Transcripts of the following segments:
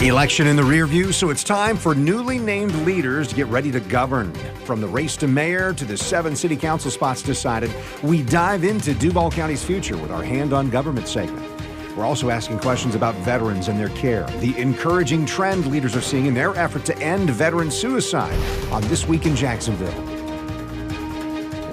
Election in the rear view, so it's time for newly named leaders to get ready to govern. From the race to mayor to the 7 city council spots decided, we dive into Duval County's future with our Hand on Government segment. We're also asking questions about veterans and their care, the encouraging trend leaders are seeing in their effort to end veteran suicide on This Week in Jacksonville.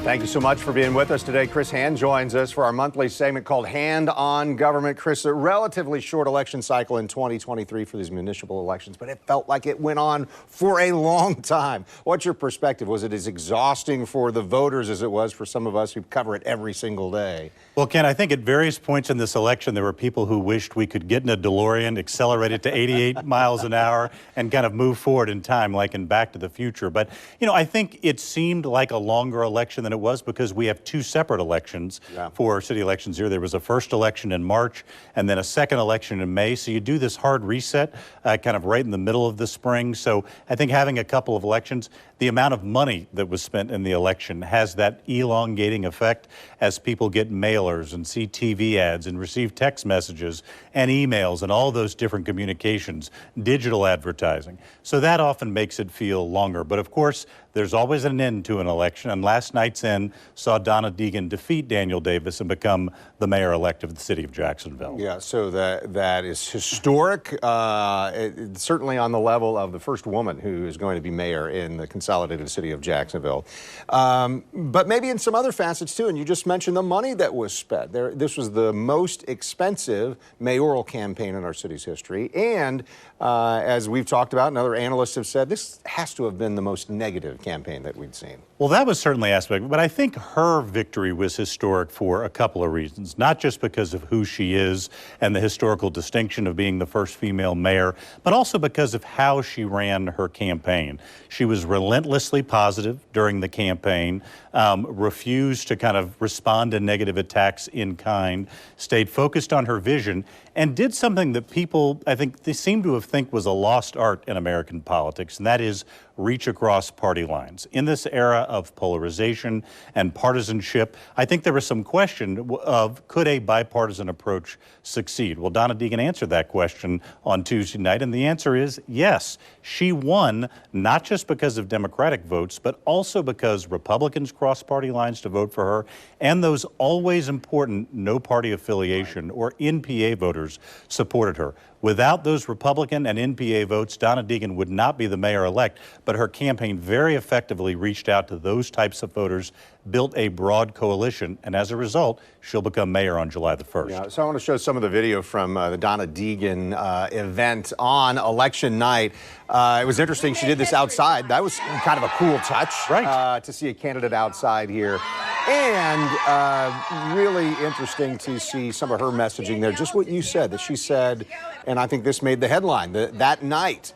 Thank you so much for being with us today. Chris Hand joins us for our monthly segment called Hand on Government. Chris, a relatively short election cycle in 2023 for these municipal elections, but it felt like it went on for a long time. What's your perspective? Was it as exhausting for the voters as it was for some of us who cover it every single day? Well, Ken, I think at various points in this election, there were people who wished we could get in a DeLorean, accelerate it to 88 miles an hour, and kind of move forward in time, like in Back to the Future. But, you know, I think it seemed like a longer election than it was because we have 2 separate elections for city elections here. There was a first election in March and then a second election in May. So you do this hard reset kind of right in the middle of the spring. So I think having a couple of elections, the amount of money that was spent in the election has that elongating effect as people get mailers and see TV ads and receive text messages and emails and all those different communications, digital advertising. So that often makes it feel longer. But of course, there's always an end to an election, and last night's end saw Donna Deegan defeat Daniel Davis and become the mayor-elect of the city of Jacksonville. Yeah, so that is historic, certainly on the level of the first woman who is going to be mayor in the consolidated city of Jacksonville. But maybe in some other facets too, and you just mentioned the money that was spent. This was the most expensive mayoral campaign in our city's history, and as we've talked about and other analysts have said, this has to have been the most negative campaign that we'd seen. Well, that was certainly aspect, but I think her victory was historic for a couple of reasons, not just because of who she is and the historical distinction of being the first female mayor, but also because of how she ran her campaign. She was relentlessly positive during the campaign, refused to kind of respond to negative attacks in kind, stayed focused on her vision, and did something that people, I think, they seem to have think was a lost art in American politics, and that is reach across party lines. In this era of polarization and partisanship, I think there was some question of could a bipartisan approach succeed? Well, Donna Deegan answered that question on Tuesday night, and the answer is yes. She won not just because of Democratic votes, but also because Republicans crossed party lines to vote for her, and those always important no party affiliation or NPA voters supported her. Without those Republican and NPA votes, Donna Deegan would not be the mayor-elect, but her campaign very effectively reached out to those types of voters, built a broad coalition, and as a result, she'll become mayor on July the 1st. Yeah, so I want to show some of the video from the Donna Deegan event on election night. It was interesting. She did this outside. That was kind of a cool touch, right? To see a candidate outside here. And really interesting to see some of her messaging there. Just what you said, that she said, and I think this made the headline, that night,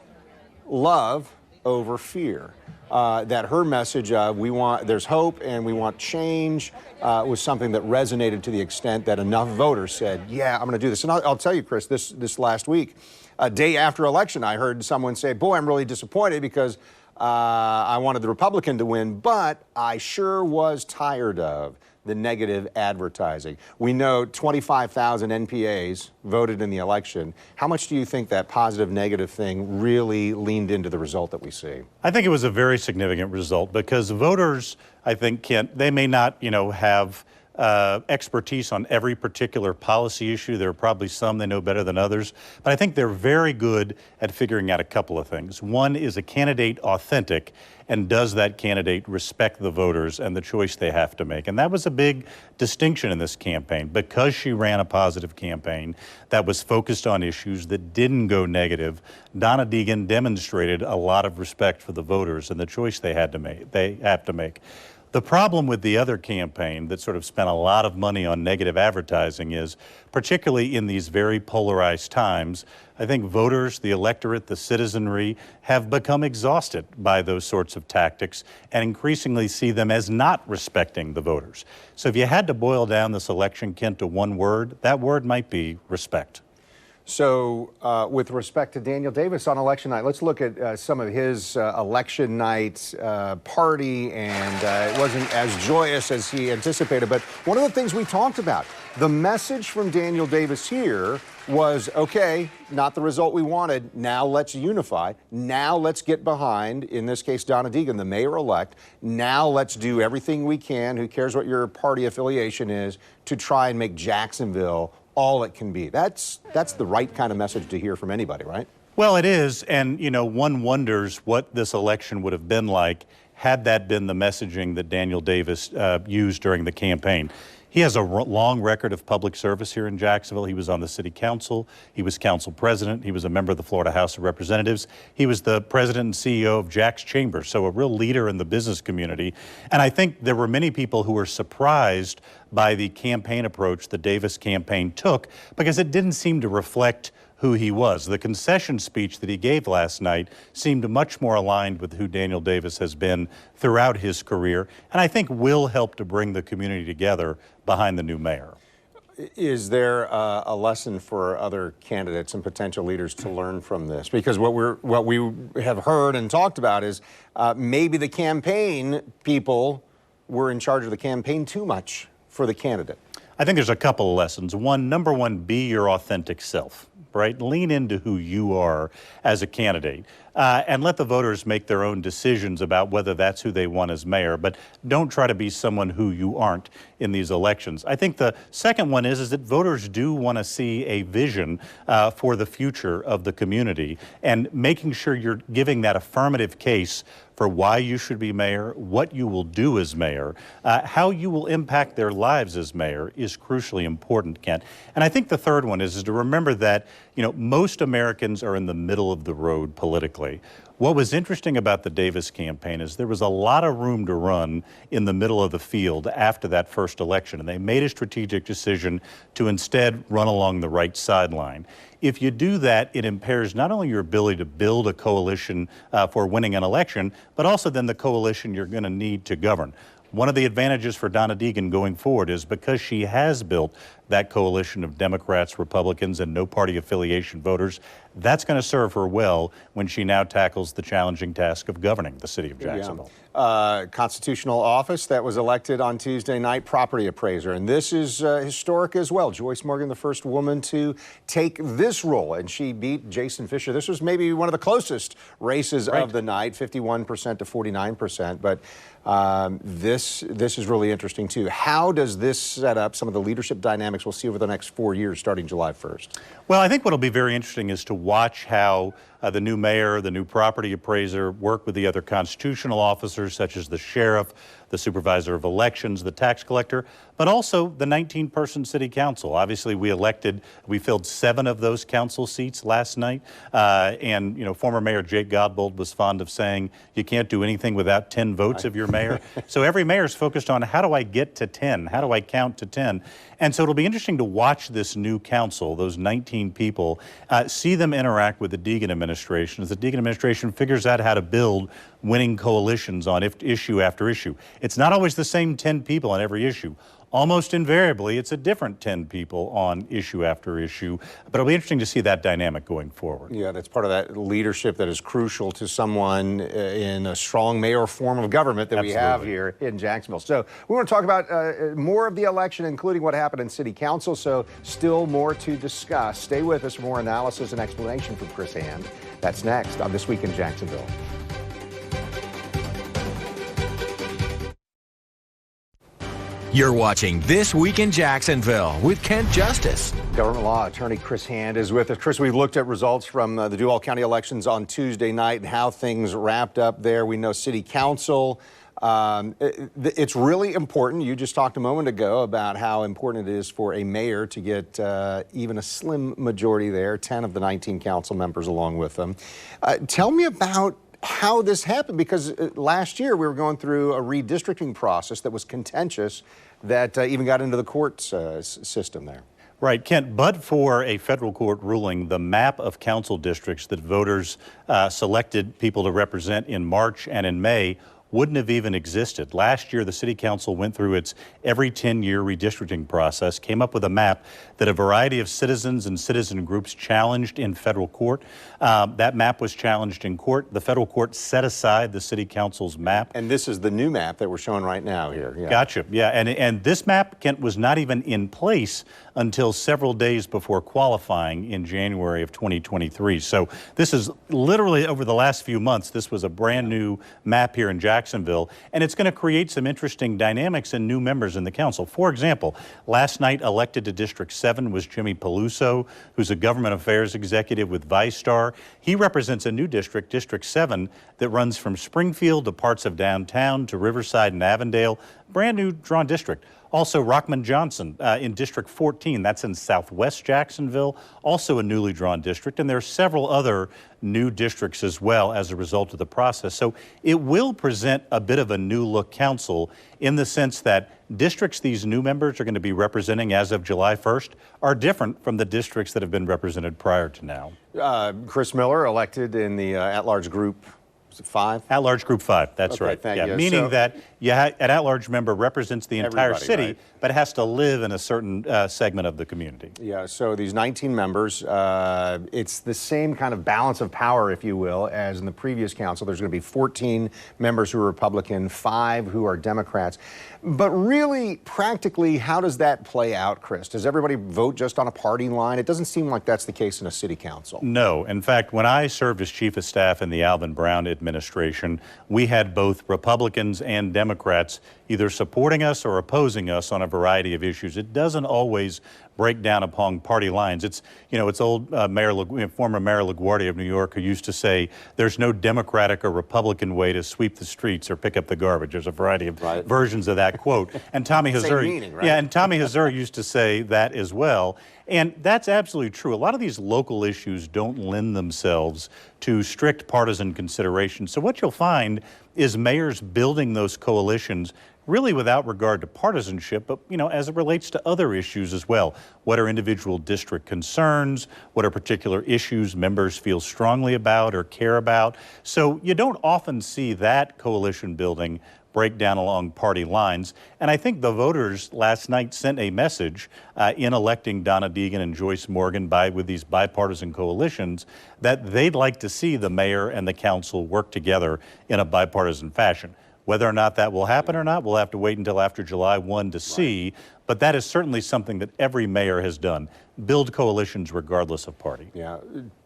love over fear. That her message of there's hope and we want change was something that resonated to the extent that enough voters said, yeah, I'm going to do this. And I'll tell you, Chris, this last week, a day after election, I heard someone say, boy, I'm really disappointed because I wanted the Republican to win, but I sure was tired of the negative advertising. We know 25,000 NPAs voted in the election. How much do you think that positive negative thing really leaned into the result that we see? I think it was a very significant result because voters, I think, they may not, have expertise on every particular policy issue. There are probably some they know better than others, but I think they're very good at figuring out a couple of things. One, is a candidate authentic, and does that candidate respect the voters and the choice they have to make? And that was a big distinction in this campaign. Because she ran a positive campaign that was focused on issues that didn't go negative, Donna Deegan demonstrated a lot of respect for the voters and the choice they have to make. The problem with the other campaign that sort of spent a lot of money on negative advertising is, particularly in these very polarized times, I think voters, the electorate, the citizenry have become exhausted by those sorts of tactics and increasingly see them as not respecting the voters. So if you had to boil down this election, Kent, to one word, that word might be respect. So with respect to Daniel Davis on election night, let's look at some of his election night party, and it wasn't as joyous as he anticipated. But one of the things we talked about, The message from Daniel Davis here was, okay, not the result we wanted. Now let's unify. Now let's get behind, in this case, Donna Deegan, the mayor-elect. Now let's do everything we can, who cares what your party affiliation is, to try and make Jacksonville all it can be. That's the right kind of message to hear from anybody, right? Well, it is, and one wonders what this election would have been like had that been the messaging that Daniel Davis used during the campaign. He has a long record of public service here in Jacksonville. He was on the city council. He was council president. He was a member of the Florida House of Representatives. He was the president and CEO of Jack's Chamber, so a real leader in the business community. And I think there were many people who were surprised by the campaign approach the Davis campaign took, because it didn't seem to reflect who he was. The concession speech that he gave last night seemed much more aligned with who Daniel Davis has been throughout his career, and I think will help to bring the community together behind the new mayor. Is there a lesson for other candidates and potential leaders to learn from this? Because what we have heard and talked about is maybe the campaign people were in charge of the campaign too much for the candidate. I think there's a couple of lessons. Number one, be your authentic self. Right? Lean into who you are as a candidate and let the voters make their own decisions about whether that's who they want as mayor, but don't try to be someone who you aren't in these elections. I think the second one is that voters do want to see a vision for the future of the community, and making sure you're giving that affirmative case for why you should be mayor, what you will do as mayor, how you will impact their lives as mayor is crucially important, Kent. And I think the third one is to remember that, most Americans are in the middle of the road politically. What was interesting about the Davis campaign is there was a lot of room to run in the middle of the field after that first election, and they made a strategic decision to instead run along the right sideline. If you do that, it impairs not only your ability to build a coalition for winning an election, but also then the coalition you're going to need to govern. One of the advantages for Donna Deegan going forward is because she has built that coalition of Democrats, Republicans, and no party affiliation voters, that's going to serve her well when she now tackles the challenging task of governing the city of Jacksonville. Constitutional office that was elected on Tuesday night, property appraiser. And this is historic as well. Joyce Morgan, the first woman to take this role, and she beat Jason Fisher. This was maybe one of the closest races of the night, 51% to 49%. But this is really interesting, too. How does this set up some of the leadership dynamics we'll see over the next 4 years, starting July 1st? Well, I think what will be very interesting is to watch how the new mayor, the new property appraiser work with the other constitutional officers, such as the sheriff, the supervisor of elections, the tax collector, but also the 19-person city council. Obviously, we filled 7 of those council seats last night. And former Mayor Jake Godbold was fond of saying, you can't do anything without 10 votes of your mayor. So every mayor is focused on, how do I get to 10? How do I count to 10? And so it'll be interesting to watch this new council, those 19 people, see them interact with the Deegan administration as the Deegan administration figures out how to build winning coalitions on issue after issue. It's not always the same 10 people on every issue. Almost invariably, it's a different 10 people on issue after issue. But it'll be interesting to see that dynamic going forward. Yeah, that's part of that leadership that is crucial to someone in a strong mayor form of government that we have here in Jacksonville. So we want to talk about more of the election, including what happened in City Council. So still more to discuss. Stay with us for more analysis and explanation from Chris Hand. That's next on This Week in Jacksonville. You're watching This Week in Jacksonville with Kent Justice. Government law attorney Chris Hand is with us. Chris, we've looked at results from the Duval County elections on Tuesday night and how things wrapped up there. We know City Council. It's really important. You just talked a moment ago about how important it is for a mayor to get even a slim majority there, 10 of the 19 council members along with them. Tell me about how this happened, because last year we were going through a redistricting process that was contentious that even got into the courts system there. Right, Kent, but for a federal court ruling, the map of council districts that voters selected people to represent in March and in May wouldn't have even existed. Last year, the City Council went through its every 10-year redistricting process, came up with a map that a variety of citizens and citizen groups challenged in federal court. That map was challenged in court. The federal court set aside the City Council's map. And this is the new map that we're showing right now here. Yeah. Gotcha. Yeah, and this map, Kent, was not even in place until several days before qualifying in January of 2023. So this is literally over the last few months. This was a brand new map here in Jacksonville, and it's going to create some interesting dynamics and new members in the council. For example, last night elected to District 7 was Jimmy Peluso, who's a government affairs executive with ViStar. He represents a new district, District 7, that runs from Springfield to parts of downtown to Riverside and Avondale. Brand new drawn district. Also, Rockman Johnson in District 14, that's in southwest Jacksonville, also a newly drawn district. And there are several other new districts as well as a result of the process. So it will present a bit of a new look council in the sense that districts these new members are going to be representing as of July 1st are different from the districts that have been represented prior to now. Chris Miller elected in the at-large group. Was it 5? At-large group 5, that's okay, right. Thank yeah, you. meaning so, that an at-large member represents the entire city, right? but has to live in a certain segment of the community. Yeah, so these 19 members, it's the same kind of balance of power, if you will, as in the previous council. There's going to be 14 members who are Republican, 5 who are Democrats. But really, practically, how does that play out, Chris? Does everybody vote just on a party line? It doesn't seem like that's the case in a city council. No. In fact, when I served as chief of staff in the Alvin Brown administration, we had both Republicans and Democrats either supporting us or opposing us on a variety of issues. It doesn't always break down upon party lines. It's, it's old former Mayor LaGuardia of New York who used to say there's no Democratic or Republican way to sweep the streets or pick up the garbage. There's a variety of versions of that quote. And Tommy Hazzuri, and Tommy Hazzuri used to say that as well. And that's absolutely true. A lot of these local issues don't lend themselves to strict partisan consideration. So what you'll find is mayors building those coalitions really without regard to partisanship, but, as it relates to other issues as well. What are individual district concerns? What are particular issues members feel strongly about or care about? So you don't often see that coalition building break down along party lines. And I think the voters last night sent a message in electing Donna Deegan and Joyce Morgan with these bipartisan coalitions that they'd like to see the mayor and the council work together in a bipartisan fashion. Whether or not that will happen or not, we'll have to wait until after July 1 to see. But that is certainly something that every mayor has done. Build coalitions regardless of party. Yeah,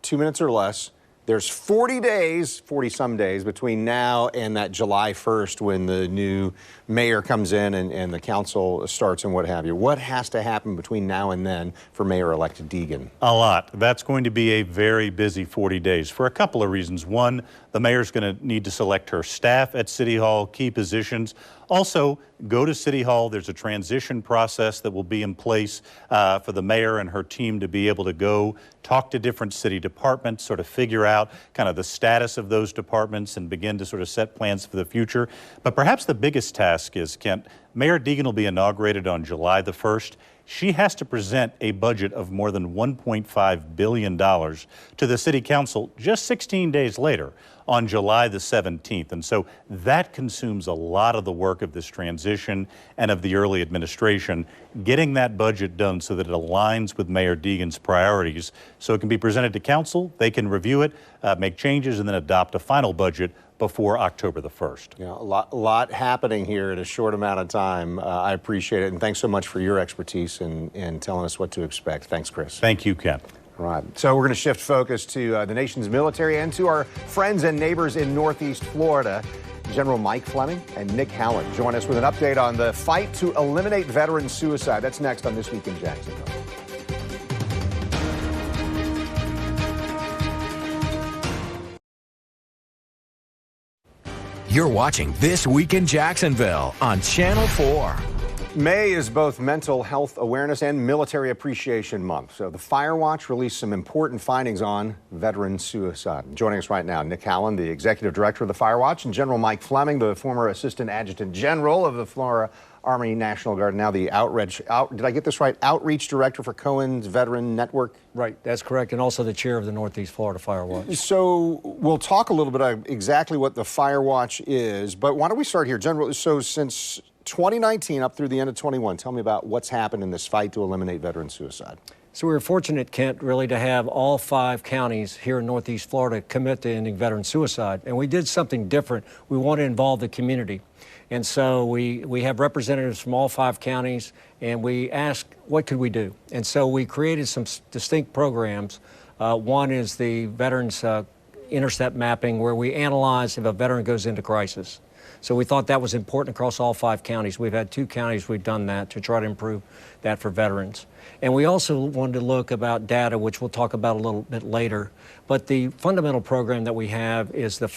2 minutes or less. There's 40 days, 40-some days between now and that July 1st when the new mayor comes in and the council starts and what have you. What has to happen between now and then for Mayor-elect Deegan? A lot. That's going to be a very busy 40 days for a couple of reasons. One, the mayor's going to need to select her staff at City Hall, key positions. Also, go to City Hall. There's a transition process that will be in place for the mayor and her team to be able to go talk to different city departments, sort of figure out kind of the status of those departments and begin to sort of set plans for the future. But perhaps the biggest task is, Kent, Mayor Deegan will be inaugurated on July the 1st. She has to present a budget of more than $1.5 billion to the City Council just 16 days later on July the 17th. And so that consumes a lot of the work of this transition and of the early administration, getting that budget done so that it aligns with Mayor Deegan's priorities so it can be presented to council, they can review it, make changes, and then adopt a final budget before October the 1st. Yeah, a lot happening here in a short amount of time. I appreciate it, and thanks so much for your expertise in telling us what to expect. Thanks, Chris. Thank you, Ken. All right, so we're going to shift focus to the nation's military and to our friends and neighbors in Northeast Florida. General Mike Fleming and Nick Howland join us with an update on the fight to eliminate veteran suicide. That's next on This Week in Jacksonville. You're watching This Week in Jacksonville on Channel 4. May is both Mental Health Awareness and Military Appreciation Month. So the Fire Watch released some important findings on veteran suicide. Joining us right now, Nick Howland, the Executive Director of the Fire Watch, and General Mike Fleming, the former Assistant Adjutant General of the Florida Army National Guard, now the did I get this right? Outreach Director for Cohen's Veteran Network? Right, that's correct, and also the chair of the Northeast Florida Fire Watch. So we'll talk a little bit about exactly what the Fire Watch is, but why don't we start here, General? So since 2019 up through the end of 21, tell me about what's happened in this fight to eliminate veteran suicide. So we were fortunate, Kent, really to have all 5 counties here in Northeast Florida commit to ending veteran suicide. And we did something different. We want to involve the community. And so we have representatives from all 5 counties, and we asked, what could we do? And so we created some distinct programs. One is the Veterans Intercept Mapping, where we analyze if a veteran goes into crisis. So we thought that was important across all 5 counties. We've had 2 counties we've done that to try to improve that for veterans. And we also wanted to look about data, which we'll talk about a little bit later. But the fundamental program that we have is the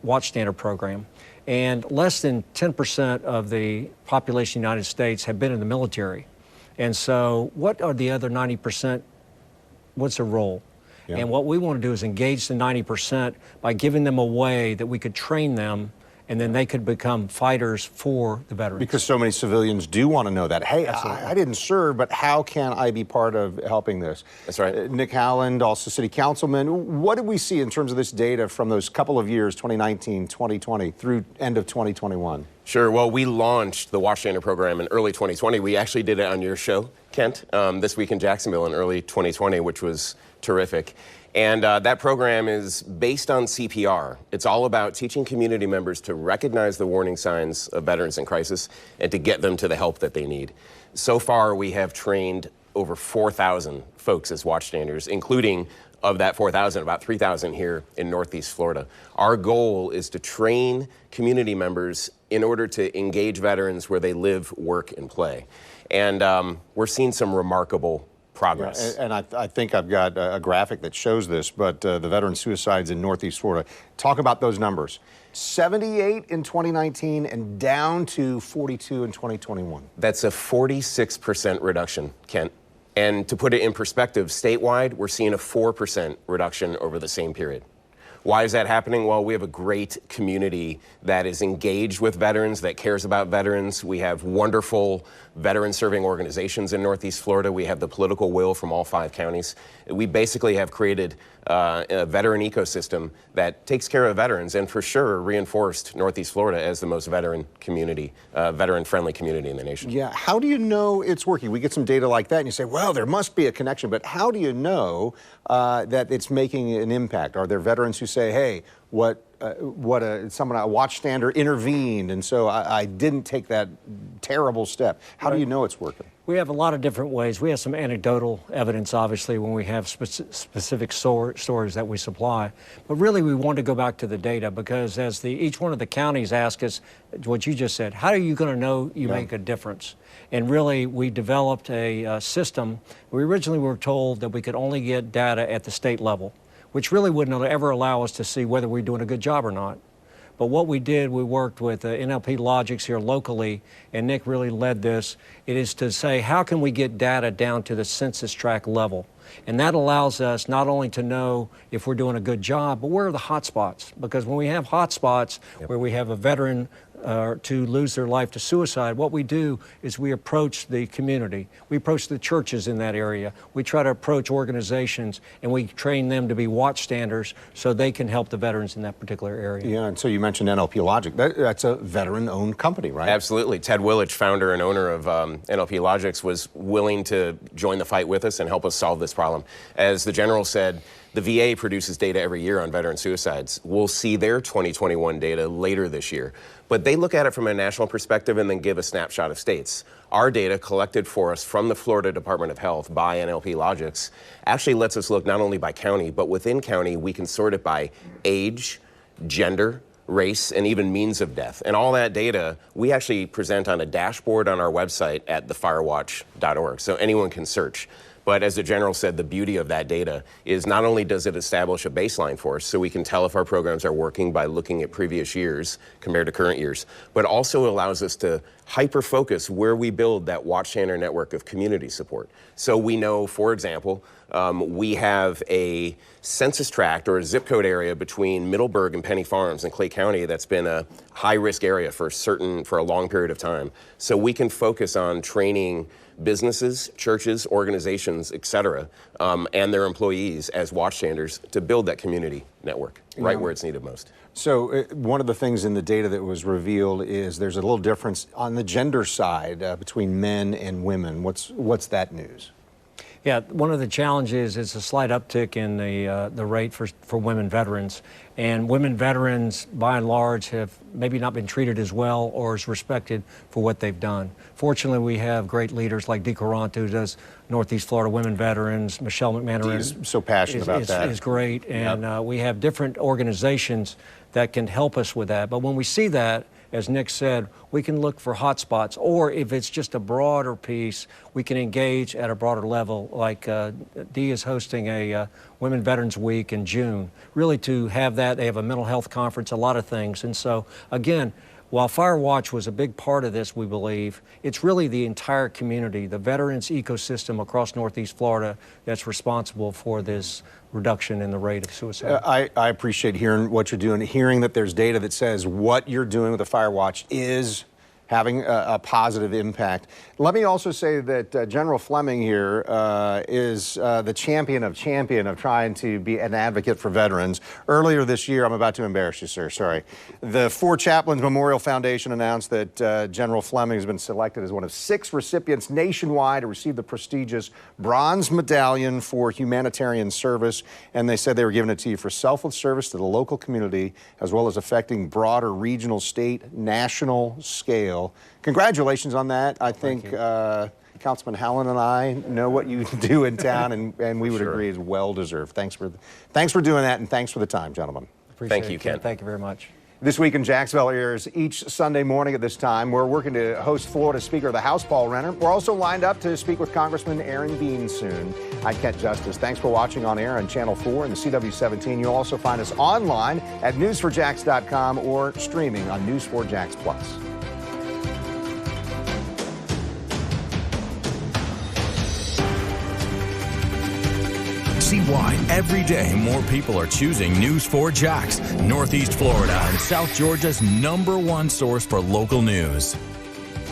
Watch Standard program. And less than 10% of the population of the United States have been in the military. And so what are the other 90%? What's their role? Yeah. And what we want to do is engage the 90% by giving them a way that we could train them, and then they could become fighters for the veterans. Because so many civilians do want to know that. Hey, I didn't serve, but how can I be part of helping this? That's right. Nick Howland, also city councilman. What did we see in terms of this data from those couple of years, 2019, 2020, through end of 2021? Sure. Well, we launched the Watch Standard program in early 2020. We actually did it on your show, Kent, this week in Jacksonville in early 2020, which was terrific. And that program is based on CPR. It's all about teaching community members to recognize the warning signs of veterans in crisis and to get them to the help that they need. So far, we have trained over 4,000 folks as watchstanders, including, of that 4,000, about 3,000 here in Northeast Florida. Our goal is to train community members in order to engage veterans where they live, work, and play. And we're seeing some remarkable progress. Yeah, and I think I've got a graphic that shows this, but the veteran suicides in Northeast Florida. Talk about those numbers. 78 in 2019 and down to 42 in 2021. That's a 46% reduction, Kent. And to put it in perspective, statewide, we're seeing a 4% reduction over the same period. Why is that happening? Well, we have a great community that is engaged with veterans, that cares about veterans. We have wonderful veteran-serving organizations in Northeast Florida. We have the political will from all 5 counties. We basically have created a veteran ecosystem that takes care of veterans and for sure reinforced Northeast Florida as the most veteran community, veteran-friendly community in the nation. Yeah, how do you know it's working? We get some data like that and you say, well, there must be a connection, but how do you know that it's making an impact? Are there veterans who say, hey, a watchstander intervened, and so I didn't take that terrible step? How do you know it's working? We have a lot of different ways. We have some anecdotal evidence, obviously, when we have specific stories that we supply. But really, we want to go back to the data because as each one of the counties ask us, what you just said, how are you going to know you make a difference? And really, we developed a system. We originally were told that we could only get data at the state level, which really wouldn't ever allow us to see whether we're doing a good job or not. But what we did, we worked with NLP Logics here locally, and Nick really led this. It is to say, how can we get data down to the census tract level? And that allows us not only to know if we're doing a good job, but where are the hot spots? Because when we have hot spots where we have a veteran to lose their life to suicide, what we do is we approach the community. We approach the churches in that area. We try to approach organizations, and we train them to be watchstanders so they can help the veterans in that particular area. Yeah, and so you mentioned NLP Logic. That's a veteran-owned company, right? Absolutely. Ted Willich, founder and owner of NLP Logics, was willing to join the fight with us and help us solve this problem. As the general said, the VA produces data every year on veteran suicides. We'll see their 2021 data later this year. But they look at it from a national perspective and then give a snapshot of states. Our data collected for us from the Florida Department of Health by NLP Logics actually lets us look not only by county, but within county we can sort it by age, gender, race, and even means of death. And all that data we actually present on a dashboard on our website at thefirewatch.org, so anyone can search. But as the general said, the beauty of that data is not only does it establish a baseline for us so we can tell if our programs are working by looking at previous years compared to current years, but also allows us to hyper-focus where we build that Watchtander network of community support. So we know, for example, we have a census tract or a zip code area between Middleburg and Penny Farms in Clay County that's been a high-risk area for a long period of time. So we can focus on training businesses, churches, organizations, et cetera, and their employees as watchtanders to build that community network right where it's needed most. So one of the things in the data that was revealed is there's a little difference on the gender side between men and women. What's that news? Yeah, one of the challenges is a slight uptick in the rate for women veterans. And women veterans, by and large, have maybe not been treated as well or as respected for what they've done. Fortunately, we have great leaders like Dee Courant, who does Northeast Florida Women Veterans. Michelle McManaman is so passionate about that. Is great. And we have different organizations that can help us with that. But when we see that, as Nick said, we can look for hotspots, or if it's just a broader piece, we can engage at a broader level, like Dee is hosting a Women Veterans Week in June, really to have that. They have a mental health conference, a lot of things. And so, again, while Fire Watch was a big part of this, we believe, it's really the entire community, the veterans ecosystem across Northeast Florida that's responsible for this reduction in the rate of suicide. I appreciate hearing what you're doing, hearing that there's data that says what you're doing with the Fire Watch is having a positive impact. Let me also say that General Fleming here is the champion of trying to be an advocate for veterans. Earlier this year, I'm about to embarrass you, sir, sorry. The Four Chaplains Memorial Foundation announced that General Fleming has been selected as one of 6 recipients nationwide to receive the prestigious Bronze Medallion for Humanitarian Service, and they said they were giving it to you for selfless service to the local community, as well as affecting broader regional, state, national scale. Congratulations on that. I think Councilman Howland and I know what you do in town, and we would agree is well deserved. Thanks for doing that, and thanks for the time, gentlemen. Thank you, Ken. Thank you very much. This Week in Jacksonville airs each Sunday morning at this time. We're working to host Florida Speaker of the House, Paul Renner. We're also lined up to speak with Congressman Aaron Dean soon. I'm Kent Justice. Thanks for watching on air on Channel 4 and the CW17. You'll also find us online at news4jax.com or streaming on News4Jax Plus. See why every day more people are choosing News4Jax, Northeast Florida and South Georgia's #1 source for local news.